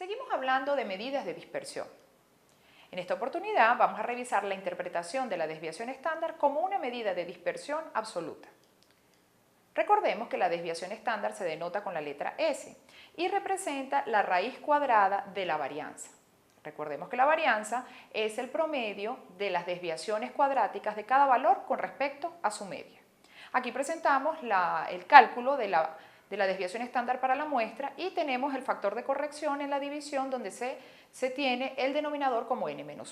Seguimos hablando de medidas de dispersión. En esta oportunidad vamos a revisar la interpretación de la desviación estándar como una medida de dispersión absoluta. Recordemos que la desviación estándar se denota con la letra S y representa la raíz cuadrada de la varianza. Recordemos que la varianza es el promedio de las desviaciones cuadráticas de cada valor con respecto a su media. Aquí presentamos el cálculo de la desviación estándar para la muestra y tenemos el factor de corrección en la división donde se tiene el denominador como n-1.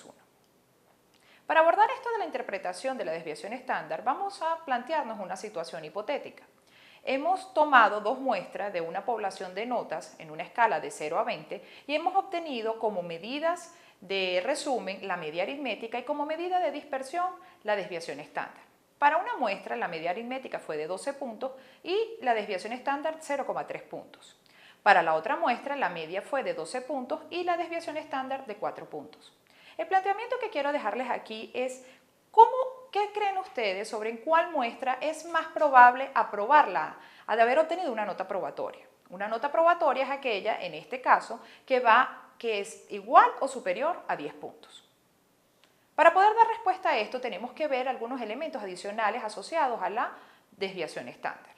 Para abordar esto de la interpretación de la desviación estándar, vamos a plantearnos una situación hipotética. Hemos tomado dos muestras de una población de notas en una escala de 0 a 20 y hemos obtenido como medidas de resumen la media aritmética y como medida de dispersión la desviación estándar. Para una muestra la media aritmética fue de 12 puntos y la desviación estándar 0,3 puntos. Para la otra muestra la media fue de 12 puntos y la desviación estándar de 4 puntos. El planteamiento que quiero dejarles aquí es ¿qué creen ustedes sobre en cuál muestra es más probable aprobarla, de haber obtenido una nota probatoria? Una nota probatoria es aquella, en este caso, que es igual o superior a 10 puntos. Para poder dar respuesta a esto tenemos que ver algunos elementos adicionales asociados a la desviación estándar.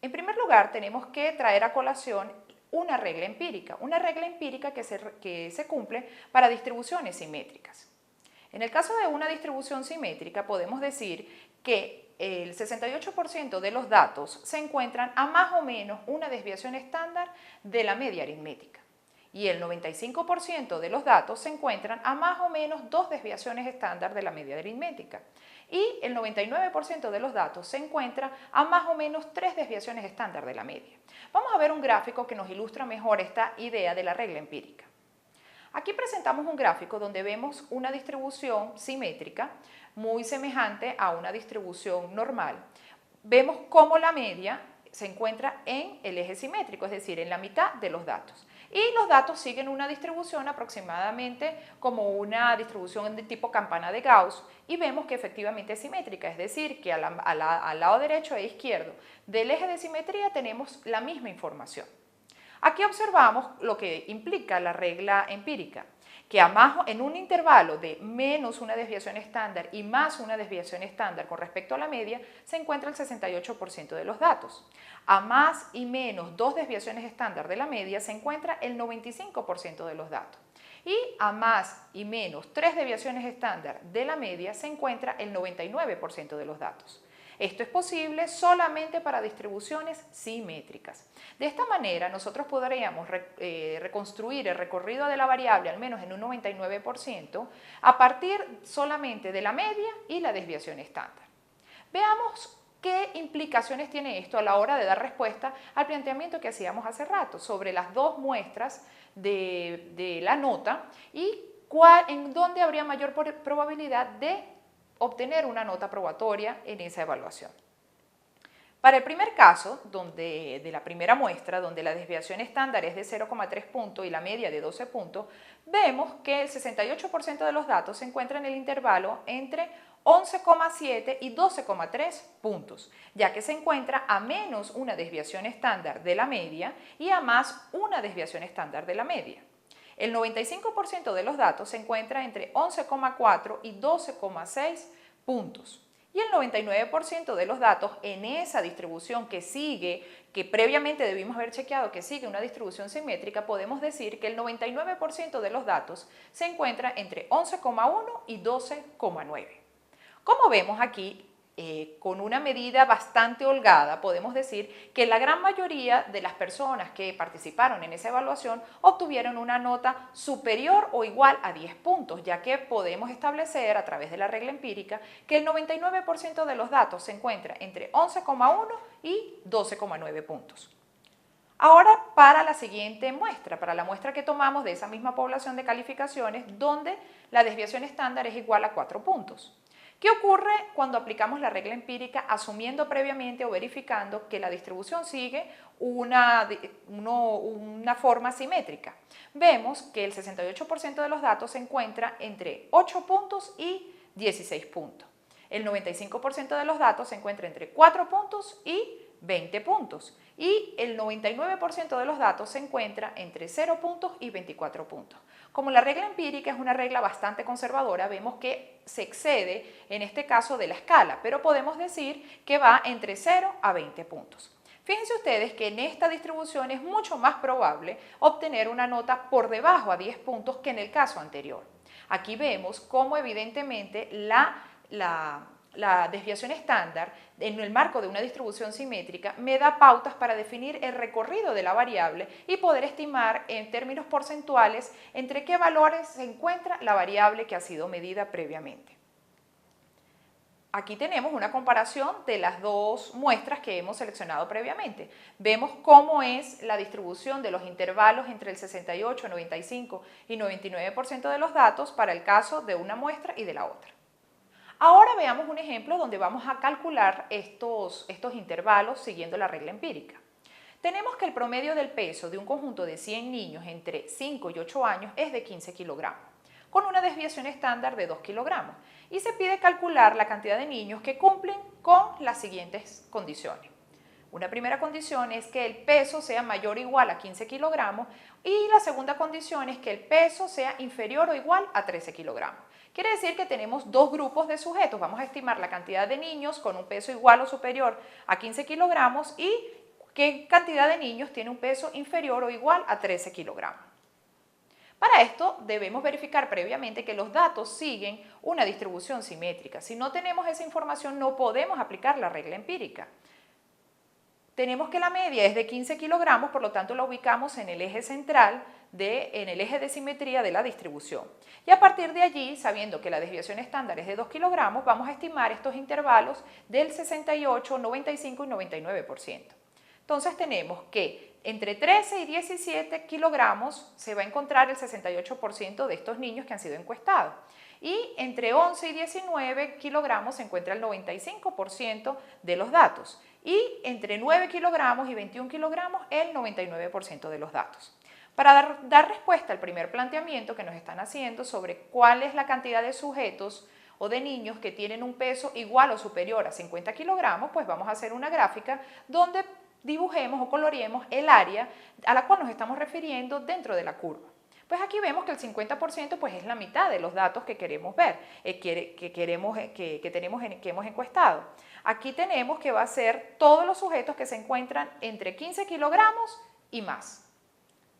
En primer lugar, tenemos que traer a colación una regla empírica que se cumple para distribuciones simétricas. En el caso de una distribución simétrica podemos decir que el 68% de los datos se encuentran a más o menos una desviación estándar de la media aritmética y el 95% de los datos se encuentran a más o menos dos desviaciones estándar de la media aritmética y el 99% de los datos se encuentra a más o menos tres desviaciones estándar de la media. Vamos a ver un gráfico que nos ilustra mejor esta idea de la regla empírica. Aquí presentamos un gráfico donde vemos una distribución simétrica muy semejante a una distribución normal. Vemos cómo la media se encuentra en el eje simétrico, es decir, en la mitad de los datos. Y los datos siguen una distribución aproximadamente como una distribución de tipo campana de Gauss y vemos que efectivamente es simétrica, es decir, que al lado derecho e izquierdo del eje de simetría tenemos la misma información. Aquí observamos lo que implica la regla empírica, que en un intervalo de menos una desviación estándar y más una desviación estándar con respecto a la media, se encuentra el 68% de los datos. A más y menos dos desviaciones estándar de la media se encuentra el 95% de los datos. Y a más y menos tres desviaciones estándar de la media se encuentra el 99% de los datos. Esto es posible solamente para distribuciones simétricas. De esta manera, nosotros podríamos reconstruir el recorrido de la variable, al menos en un 99%, a partir solamente de la media y la desviación estándar. Veamos qué implicaciones tiene esto a la hora de dar respuesta al planteamiento que hacíamos hace rato sobre las dos muestras de la nota y en dónde habría mayor probabilidad de obtener una nota probatoria en esa evaluación. Para el primer caso, de la primera muestra, donde la desviación estándar es de 0,3 puntos y la media de 12 puntos, vemos que el 68% de los datos se encuentra en el intervalo entre 11,7 y 12,3 puntos, ya que se encuentra a menos una desviación estándar de la media y a más una desviación estándar de la media. El 95% de los datos se encuentra entre 11,4 y 12,6 puntos. Y el 99% de los datos en esa distribución que previamente debimos haber chequeado que sigue una distribución simétrica, podemos decir que el 99% de los datos se encuentra entre 11,1 y 12,9. Como vemos aquí, con una medida bastante holgada, podemos decir que la gran mayoría de las personas que participaron en esa evaluación obtuvieron una nota superior o igual a 10 puntos, ya que podemos establecer a través de la regla empírica que el 99% de los datos se encuentra entre 11,1 y 12,9 puntos. Ahora para la siguiente muestra, para la muestra que tomamos de esa misma población de calificaciones donde la desviación estándar es igual a 4 puntos. ¿Qué ocurre cuando aplicamos la regla empírica asumiendo previamente o verificando que la distribución sigue una forma simétrica? Vemos que el 68% de los datos se encuentra entre 8 puntos y 16 puntos. El 95% de los datos se encuentra entre 4 puntos y 20 puntos. y el 99% de los datos se encuentra entre 0 puntos y 24 puntos. Como la regla empírica es una regla bastante conservadora, vemos que se excede en este caso de la escala, pero podemos decir que va entre 0 a 20 puntos. Fíjense ustedes que en esta distribución es mucho más probable obtener una nota por debajo a 10 puntos que en el caso anterior. Aquí vemos cómo evidentemente la desviación estándar en el marco de una distribución simétrica me da pautas para definir el recorrido de la variable y poder estimar en términos porcentuales entre qué valores se encuentra la variable que ha sido medida previamente. Aquí tenemos una comparación de las dos muestras que hemos seleccionado previamente. Vemos cómo es la distribución de los intervalos entre el 68, 95 y 99% de los datos para el caso de una muestra y de la otra. Ahora veamos un ejemplo donde vamos a calcular estos intervalos siguiendo la regla empírica. Tenemos que el promedio del peso de un conjunto de 100 niños entre 5 y 8 años es de 15 kilogramos, con una desviación estándar de 2 kilogramos, y se pide calcular la cantidad de niños que cumplen con las siguientes condiciones. Una primera condición es que el peso sea mayor o igual a 15 kilogramos y la segunda condición es que el peso sea inferior o igual a 13 kilogramos. Quiere decir que tenemos dos grupos de sujetos. Vamos a estimar la cantidad de niños con un peso igual o superior a 15 kilogramos y qué cantidad de niños tiene un peso inferior o igual a 13 kilogramos. Para esto debemos verificar previamente que los datos siguen una distribución simétrica. Si no tenemos esa información no podemos aplicar la regla empírica. Tenemos que la media es de 15 kilogramos, por lo tanto la ubicamos en el eje central, en el eje de simetría de la distribución. Y a partir de allí, sabiendo que la desviación estándar es de 2 kilogramos, vamos a estimar estos intervalos del 68, 95 y 99%. Entonces tenemos que entre 13 y 17 kilogramos se va a encontrar el 68% de estos niños que han sido encuestados. Y entre 11 y 19 kilogramos se encuentra el 95% de los datos. Y entre 9 kilogramos y 21 kilogramos el 99% de los datos. Para dar respuesta al primer planteamiento que nos están haciendo sobre cuál es la cantidad de sujetos o de niños que tienen un peso igual o superior a 50 kilogramos, pues vamos a hacer una gráfica donde dibujemos o coloreemos el área a la cual nos estamos refiriendo dentro de la curva. Pues aquí vemos que el 50% pues es la mitad de los datos que queremos ver, que hemos encuestado. Aquí tenemos que va a ser todos los sujetos que se encuentran entre 15 kilogramos y más.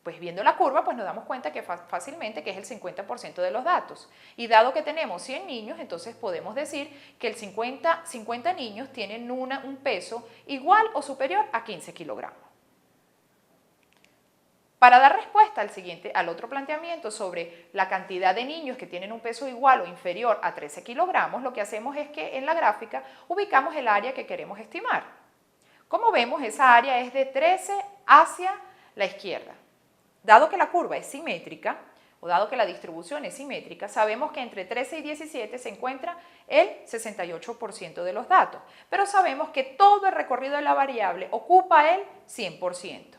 Pues viendo la curva, pues nos damos cuenta que fácilmente que es el 50% de los datos. Y dado que tenemos 100 niños, entonces podemos decir que el 50 niños tienen un peso igual o superior a 15 kilogramos. Para dar respuesta al otro planteamiento sobre la cantidad de niños que tienen un peso igual o inferior a 13 kilogramos, lo que hacemos es que en la gráfica ubicamos el área que queremos estimar. Como vemos, esa área es de 13 hacia la izquierda. Dado que la curva es simétrica, o dado que la distribución es simétrica, sabemos que entre 13 y 17 se encuentra el 68% de los datos, pero sabemos que todo el recorrido de la variable ocupa el 100%.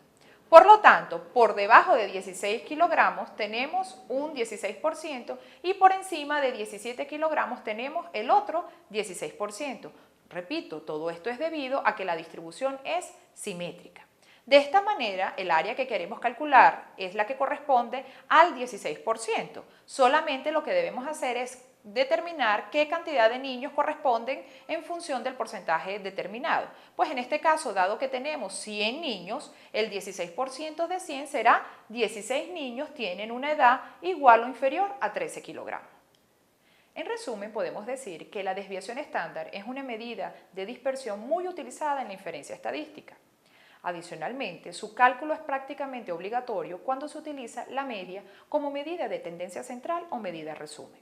Por lo tanto, por debajo de 16 kilogramos tenemos un 16% y por encima de 17 kilogramos tenemos el otro 16%. Repito, todo esto es debido a que la distribución es simétrica. De esta manera, el área que queremos calcular es la que corresponde al 16%. Solamente lo que debemos hacer es determinar qué cantidad de niños corresponden en función del porcentaje determinado. Pues en este caso, dado que tenemos 100 niños, el 16% de 100 será 16 niños tienen una edad igual o inferior a 13 kilogramos. En resumen, podemos decir que la desviación estándar es una medida de dispersión muy utilizada en la inferencia estadística. Adicionalmente, su cálculo es prácticamente obligatorio cuando se utiliza la media como medida de tendencia central o medida resumen.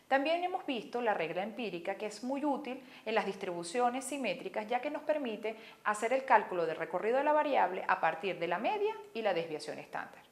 También hemos visto la regla empírica, que es muy útil en las distribuciones simétricas, ya que nos permite hacer el cálculo del recorrido de la variable a partir de la media y la desviación estándar.